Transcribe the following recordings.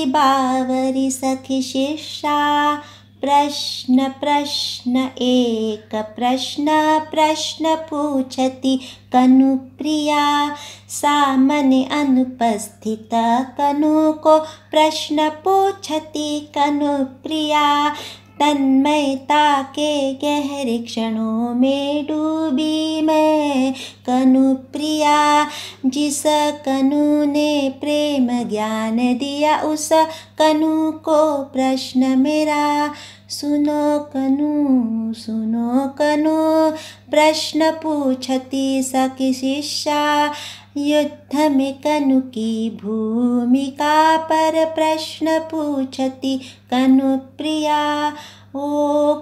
बावरी सखी शिष्या। प्रश्न प्रश्न एक प्रश्न पूछति कनुप्रिया। सामने अनुपस्थित कनु को प्रश्न पूछति कनुप्रिया। तन्मयता के गहरे क्षणों में डूबी मैं कनुप्रिया। जिस कनु ने प्रेम ज्ञान दिया उस कनु को प्रश्न मेरा। सुनो कनु प्रश्न पूछती सखी शिष्या। युद्ध में कनु की भूमिका पर प्रश्न पूछती कनुप्रिया। ओ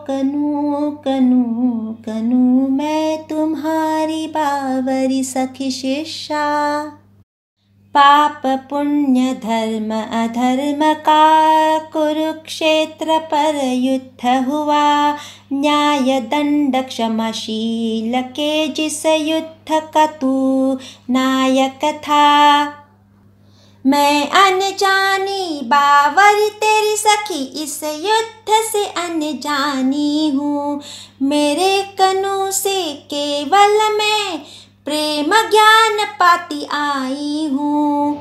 कनु मैं तुम्हारी बावरी सखी शिष्या। पाप पुण्य धर्म अधर्म का कुरुक्षेत्र पर युद्ध हुआ। न्याय दंड क्षमाशील के जिस युद्ध का तू नायक था। मैं अनजानी बावरी तेरी सखी इस युद्ध से अनजानी हूँ। मेरे कनु से केवल मैं प्रेम ज्ञान पाती आई हूँ।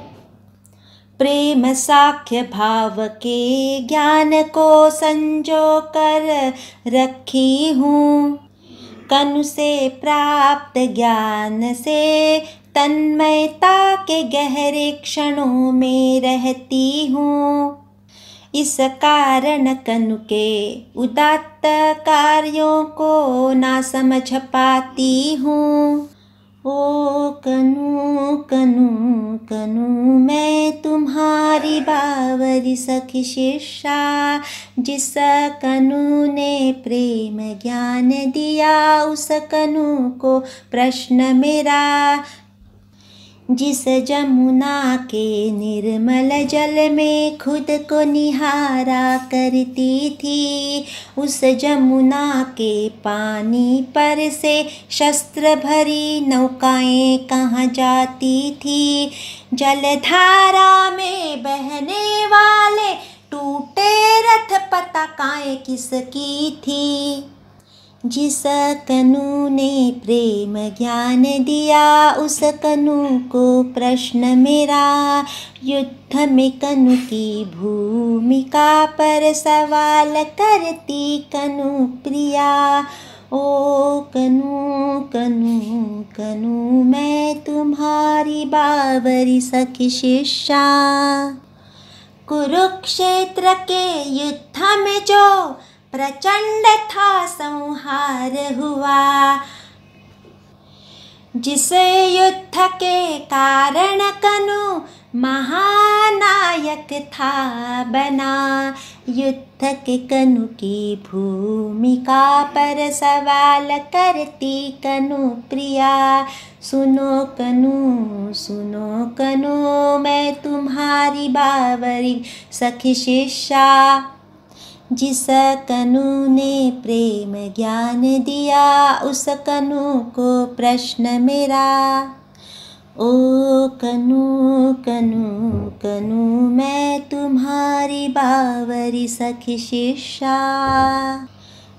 प्रेम साख्य भाव के ज्ञान को संजो कर रखी हूँ। कनु से प्राप्त ज्ञान से तन्मयता के गहरे क्षणों में रहती हूँ। इस कारण कनु के उदात्त कार्यों को ना समझ पाती हूँ। ओ कनु मैं तुम्हारी बावरी सखी शिष्या। जिस कनु ने प्रेम ज्ञान दिया उस कनु को प्रश्न मेरा। जिस जमुना के निर्मल जल में खुद को निहारा करती थी। उस जमुना के पानी पर से शस्त्र भरी नौकाएं कहाँ जाती थी। जलधारा में बहने वाले टूटे रथ पताकाएं किसकी थी। जिस कनु ने प्रेम ज्ञान दिया उस कनु को प्रश्न मेरा। युद्ध में कनु की भूमिका पर सवाल करती कनुप्रिया। ओ कनु मैं तुम्हारी बावरी सखी शिष्या। कुरुक्षेत्र के युद्ध में जो प्रचंड था संहार हुआ। जिस युद्ध के कारण कनु महानायक था बना। युद्ध के कनु की भूमिका पर सवाल करती कनुप्रिया। सुनो कनु मैं तुम्हारी बावरी सखी शिष्या। जिस कनु ने प्रेम ज्ञान दिया उस कनु को प्रश्न मेरा। ओ कनु मैं तुम्हारी बावरी सखी शिष्या।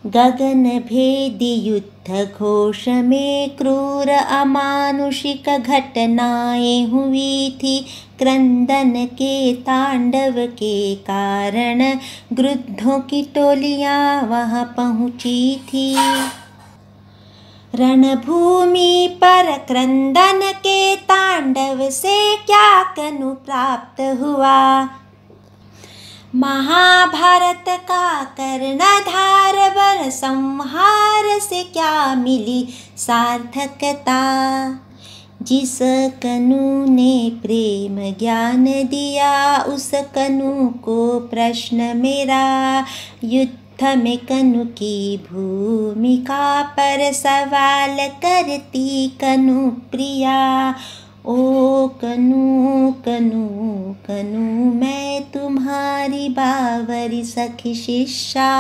गगन भेदी युद्ध घोष में क्रूर अमानुषिक घटनाएं हुई थी। क्रंदन के तांडव के कारण गृद्धों की टोलियां वहां पहुंची थी। रणभूमि पर क्रंदन के तांडव से क्या कनु प्राप्त हुआ। महाभारत का कर्णधार वर संहार से क्या मिली सार्थकता। जिस कनु ने प्रेम ज्ञान दिया उस कनु को प्रश्न मेरा। युद्ध में कनु की भूमिका पर सवाल करती कनु प्रिया। ओ कनु कनु कनु मैं तुम्हारी बावरी सखी शिष्या।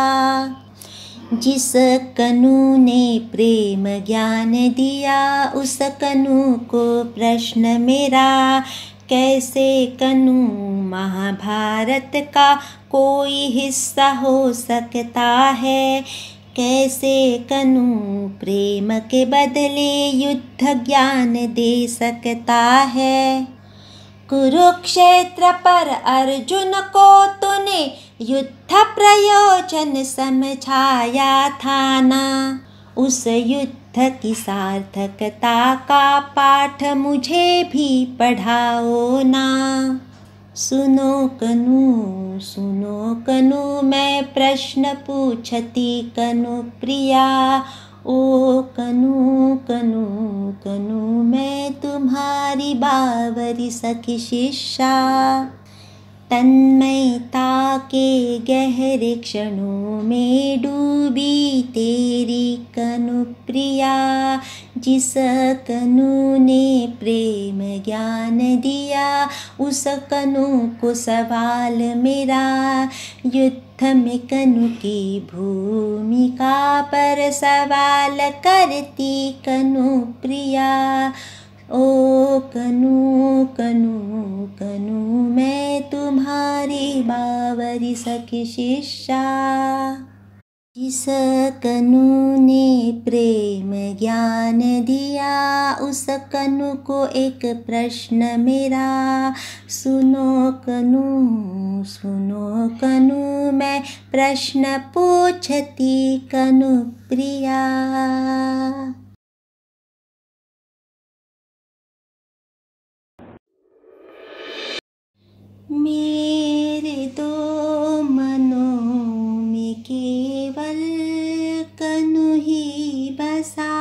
जिस कनु ने प्रेम ज्ञान दिया उस कनु को प्रश्न मेरा। कैसे कनु महाभारत का कोई हिस्सा हो सकता है। कैसे कनु प्रेम के बदले युद्ध ज्ञान दे सकता है। कुरुक्षेत्र पर अर्जुन को तूने युद्ध प्रयोजन समझाया था ना। उस युद्ध की सार्थकता का पाठ मुझे भी पढ़ाओ ना। सुनो कनु मैं प्रश्न पूछती कनु प्रिया। ओ कनु कनु कनु मैं तुम्हारी बावरी सखी शिष्या। तन्मयता के गहरे क्षणों में डूबी तेरी कनु प्रिया। जिस कनु ने प्रेम ज्ञान दिया उस कनु को सवाल मेरा। युद्ध में कनु की भूमिका पर सवाल करती कनु प्रिया। ओ कनु कनु कनु मैं तुम्हारी बावरी सखी शिष्या। जिस कनु ने प्रेम ज्ञान दिया उस कनु को एक प्रश्न मेरा। सुनो कनु मैं प्रश्न पूछती कनु प्रिया। मेरे दो मनों में केवल कनु ही बसा।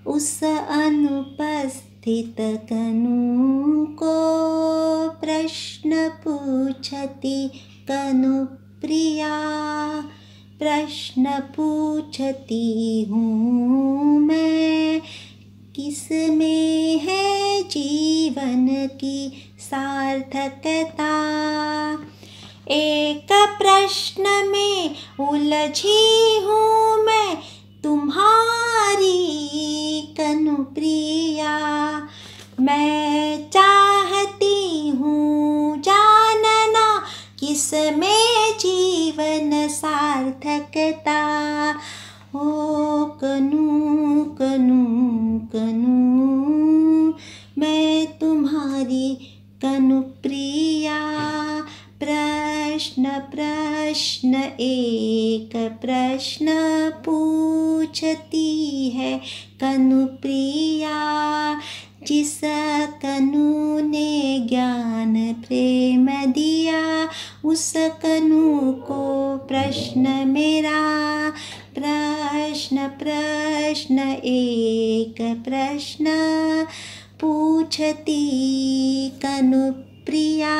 उस अनुपस्थित कनु को प्रश्न पूछती कनु प्रिया। प्रश्न पूछती हूँ मैं किस में है जीवन की सार्थकता। एक प्रश्न में उलझी हूँ मैं तुम्हारी कनु प्रिया। मैं चाहती हूँ जानना किस में जीवन सार्थकता। ओ कनु कनु कनु मैं तुम्हारी कनु प्रिया। प्रश्न एक प्रश्न पूछती है कनु प्रिया। जिस कनु ने ज्ञान प्रेम दिया उस कनु को प्रश्न मेरा। प्रश्न एक प्रश्न पूछती कनु प्रिया।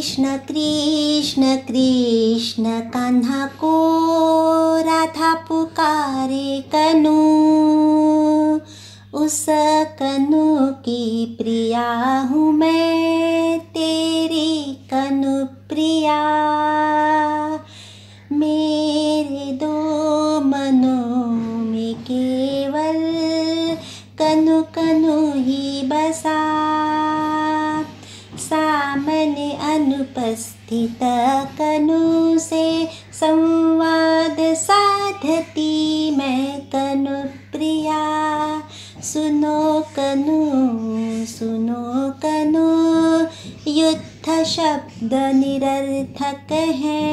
कृष्ण कृष्ण कान्हा को राधा पुकारे कनु, उस कनु की प्रिया हूँ मैं, तेरी कनु प्रिया। मेरे दो मनों में केवल कनु कनु ही बसा, सामने अनुपस्थित कनु से संवाद साधती मैं कनु प्रिया। सुनो कनु युद्ध शब्द निरर्थक है,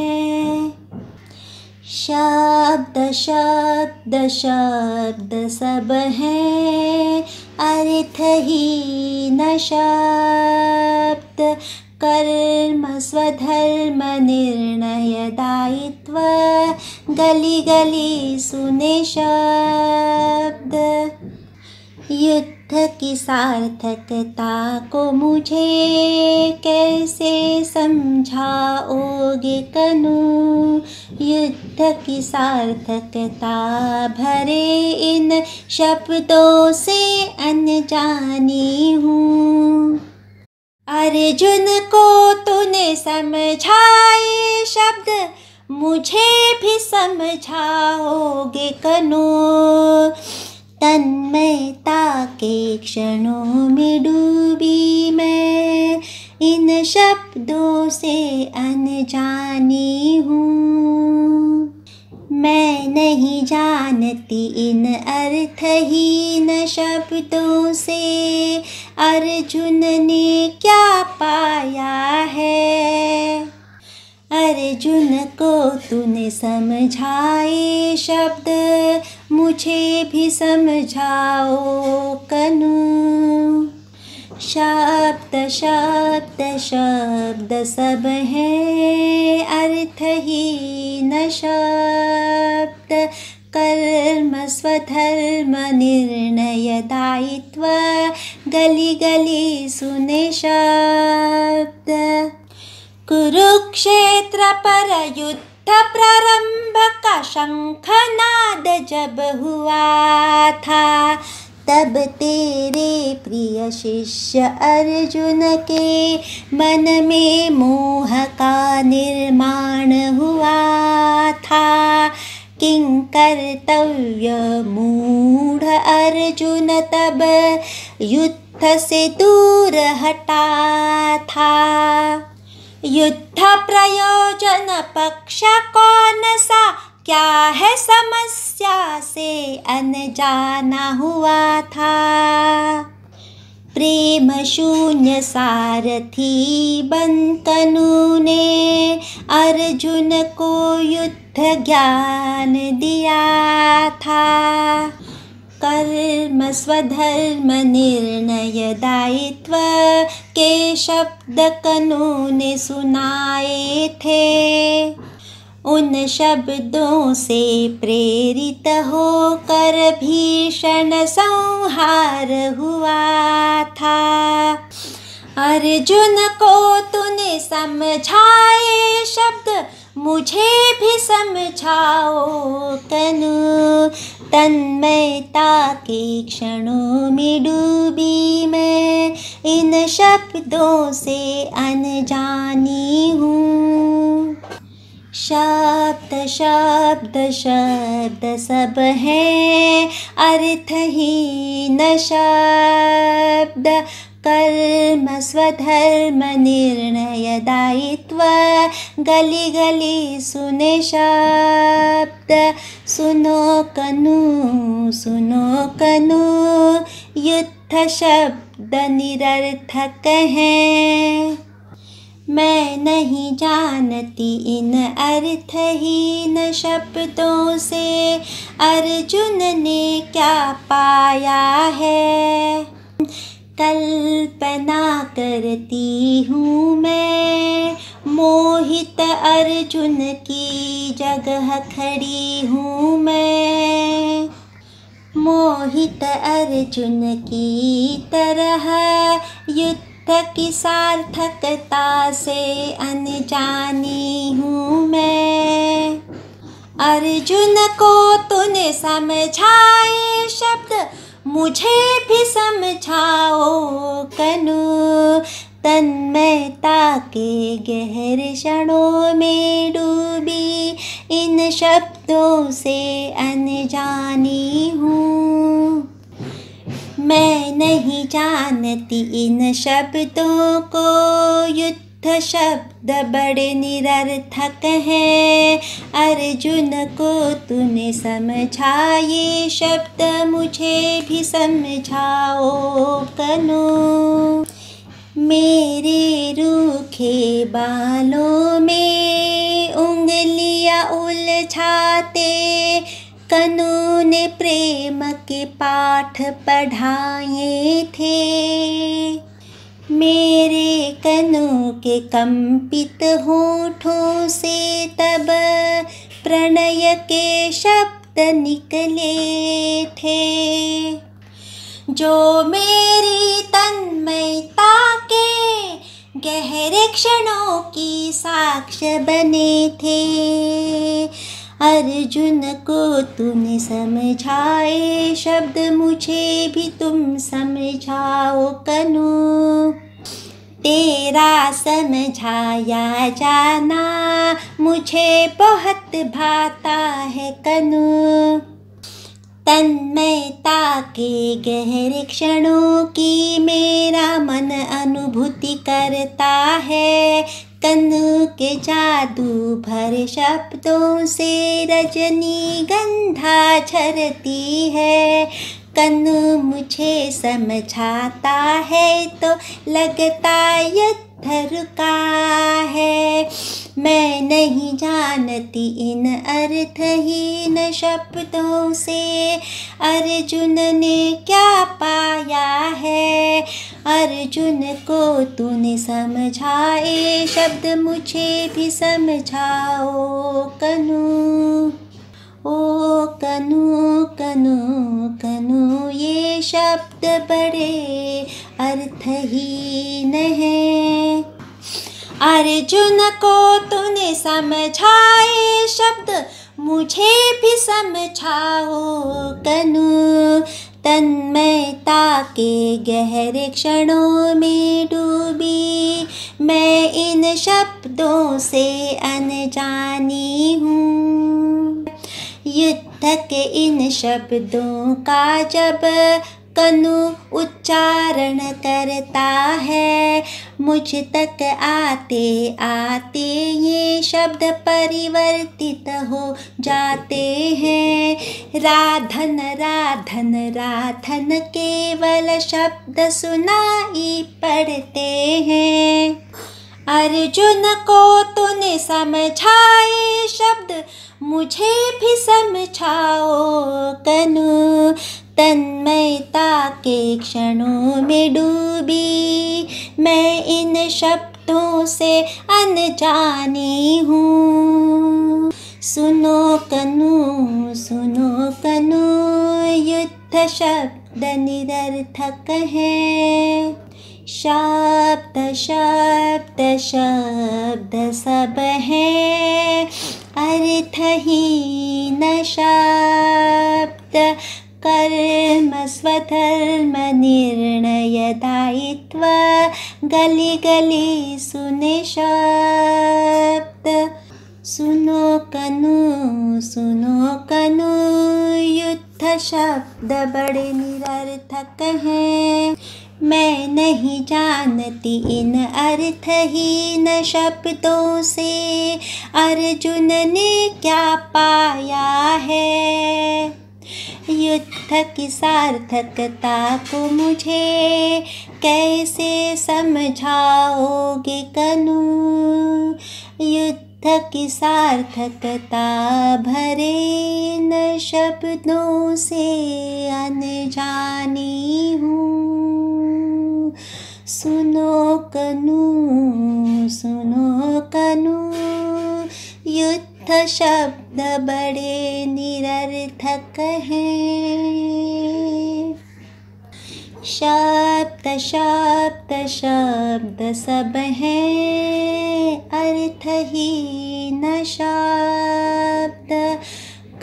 शब्द शब्द शब्द सब है, अर्थहीन शब्द। कर्म स्वधर्म निर्णय दायित्व, गली गली सुने शब्द। युद्ध की सार्थकता को मुझे कैसे समझाओगे कनु, युद्ध की सार्थकता भरे इन शब्दों से अनजानी हूँ। अर्जुन को तूने समझाए शब्द, मुझे भी समझाओगे कनु। तन्मयता के क्षणों में डूबी मैं, इन शब्दों से अनजानी हूँ। मैं नहीं जानती इन अर्थहीन शब्दों से अर्जुन ने क्या पाया है। अर्जुन को तूने समझाए शब्द, मुझे भी समझाओ कनु। शब्द शब्द शब्द सब है, अर्थहीन शब्द। कर्म स्वधर्म निर्णय दायित्व, गली गली सुने शब्द। कुरुक्षेत्र पर युद्ध प्रारंभ का शंखनाद जब हुआ था, तब तेरे प्रिय शिष्य अर्जुन के मन में मोह का निर्माण हुआ था। किं कर्तव्य मूढ़ अर्जुन तब युद्ध से दूर हटा था। युद्ध प्रयोजन पक्ष कौन सा, क्या है समस्या से अनजाना हुआ था। प्रेम शून्य सारथी बन कनु ने अर्जुन को युद्ध ज्ञान दिया था। कर्म स्वधर्म निर्णय दायित्व के शब्द कनु ने सुनाए थे। उन शब्दों से प्रेरित होकर भीषण संहार हुआ था। अर्जुन को तूने समझाए शब्द, मुझे भी समझाओ कनु। तन्मयता के क्षणों में डूबी मैं, इन शब्दों से अनजानी हूँ। शब्द शब्द शब्द सब है, अर्थहीन शब्द। कर्म स्वधर्म निर्णय दायित्व, गली गली सुने शब्द। सुनो कनु युद्ध शब्द निरर्थक हैं। मैं नहीं जानती इन अर्थहीन शब्दों से अर्जुन ने क्या पाया है। कल्पना करती हूँ मैं, मोहित अर्जुन की जगह खड़ी हूँ मैं। मोहित अर्जुन की तरह युद्ध की सार्थकता से अनजानी हूँ मैं। अर्जुन को तूने समझाए शब्द, मुझे भी समझाओ कनु। तन्मयता के गहरे क्षणों में डूबी इन शब्दों से अनजानी हूँ। मैं नहीं जानती इन शब्दों को, युद्ध शब्द बड़े निरर्थक हैं। अर्जुन को तूने समझा ये शब्द, मुझे भी समझाओ कनु। मेरे रूखे बालों में उंगलियां उलझाते कनु ने प्रेम के पाठ पढ़ाए थे। मेरे कनु के कंपित होठों से तब प्रणय के शब्द निकले थे, जो मेरी तन्मयता के गहरे क्षणों की साक्ष्य बने थे। अर्जुन को तूने समझाए शब्द, मुझे भी तुम समझाओ कनु। तेरा समझाया जाना मुझे बहुत भाता है कनु। तन्मयता के गहरे क्षणों की मेरा मन अनुभूति करता है। कनु के जादू भरे शब्दों से रजनी गंधा झरती है। कनु मुझे समझाता है तो लगता युद्ध रुका है। मैं नहीं जानती इन अर्थहीन शब्दों से अर्जुन ने क्या पाया है। अर्जुन को तूने समझाए शब्द, मुझे भी समझाओ कनु। ओ कनु कनु कनु, ये शब्द बड़े अर्थहीन हैं। अर्जुन को तूने समझाए शब्द, मुझे भी समझाओ कनु। तन्मयता के गहरे क्षणों में डूबी मैं इन शब्दों से अनजानी हूँ। युद्ध के इन शब्दों का जब कनु उच्चारण करता है, मुझ तक आते आते ये शब्द परिवर्तित हो जाते हैं। राधन राधन राधन केवल शब्द सुनाई पड़ते हैं। अर्जुन को तूने समझाए शब्द, मुझे भी समझाओ कनु। तन्मयता के क्षणों में डूबी मैं इन शब्दों से अनजानी हूँ। सुनो कनु, युद्ध शब्द निरर्थक है। शब्द शब्द शब्द सब है अर्थहीन शब्द। कर्म स्वधर्म निर्णय दायित्व गली गली सुने शब्द। सुनो कनु, युद्ध शब्द बड़े निरर्थक हैं। मैं नहीं जानती इन अर्थहीन शब्दों से अर्जुन ने क्या पाया है। युद्ध की सार्थकता को मुझे कैसे समझाओगे कनु। युद्ध की सार्थकता भरे न शब्दों से अनजानी हूँ। सुनो कनु, युद्ध शब्द बड़े निरर्थक हैं। शब्द शब्द शब्द सब हैं, अर्थहीन शब्द।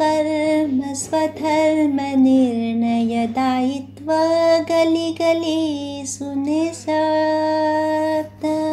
कर्म स्वधर्म निर्णय दायित्व, गली गली सुने शब्द।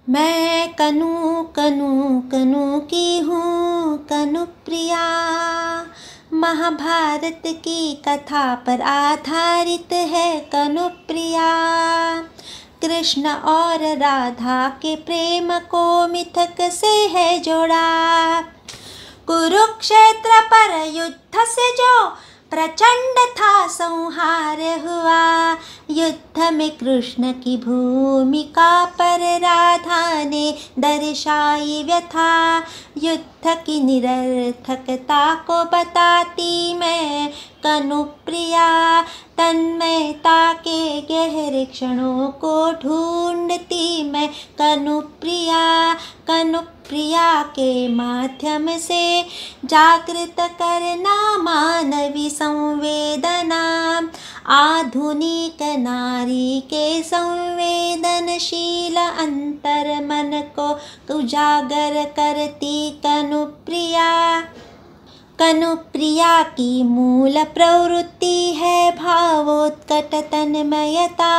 मैं कनु कनु कनु की हूँ कनुप्रिया। महाभारत की कथा पर आधारित है कनुप्रिया। कृष्ण और राधा के प्रेम को मिथक से है जोड़ा। कुरुक्षेत्र पर युद्ध से जो प्रचंड था संहार हुआ। युद्ध में कृष्ण की भूमिका पर राधा ने दर्शाई व्यथा। युद्ध की निरर्थकता को बताती मैं कनुप्रिया। तन्मयता के गहरे क्षणों को ढूंढती मैं कनुप्रिया। कनुप्रिया के माध्यम से जागृत करना मानवी संवेदना। आधुनिक नारी के संवेदनशील अंतर मन को उजागर करती कनुप्रिया। कनुप्रिया की मूल प्रवृत्ति है भावोत्कट तन्मयता।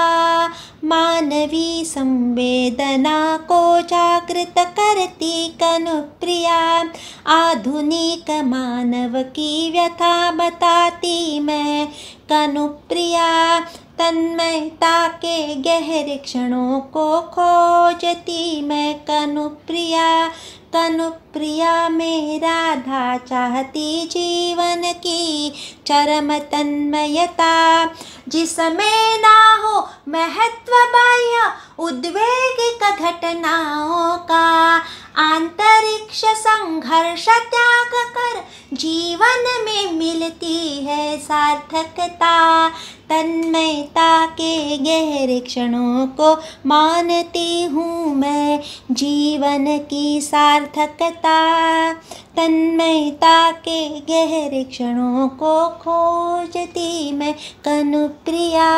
मानवी संवेदना को जागृत करती कनुप्रिया। आधुनिक मानव की व्यथा बताती मैं कनुप्रिया। तन्मयता के गहरे क्षणों को खोजती मैं कनुप्रिया। कनुप्रिया प्रिया में राधा चाहती जीवन की चरम तन्मयता, जिसमें ना हो महत्व बाह्य उद्वेगिक घटनाओं का, आंतरिक्ष संघर्ष त्याग कर जीवन में मिलती है सार्थकता। तन्मयता के गहरे क्षणों को मानती हूँ मैं जीवन की सार्थकता। तन्मयता के गहरे क्षणों को खोजती मैं कनुप्रिया।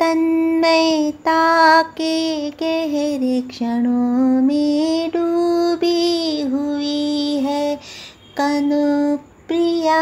तन्मयता के गहरे क्षणों में डूबी हुई है कनुप्रिया।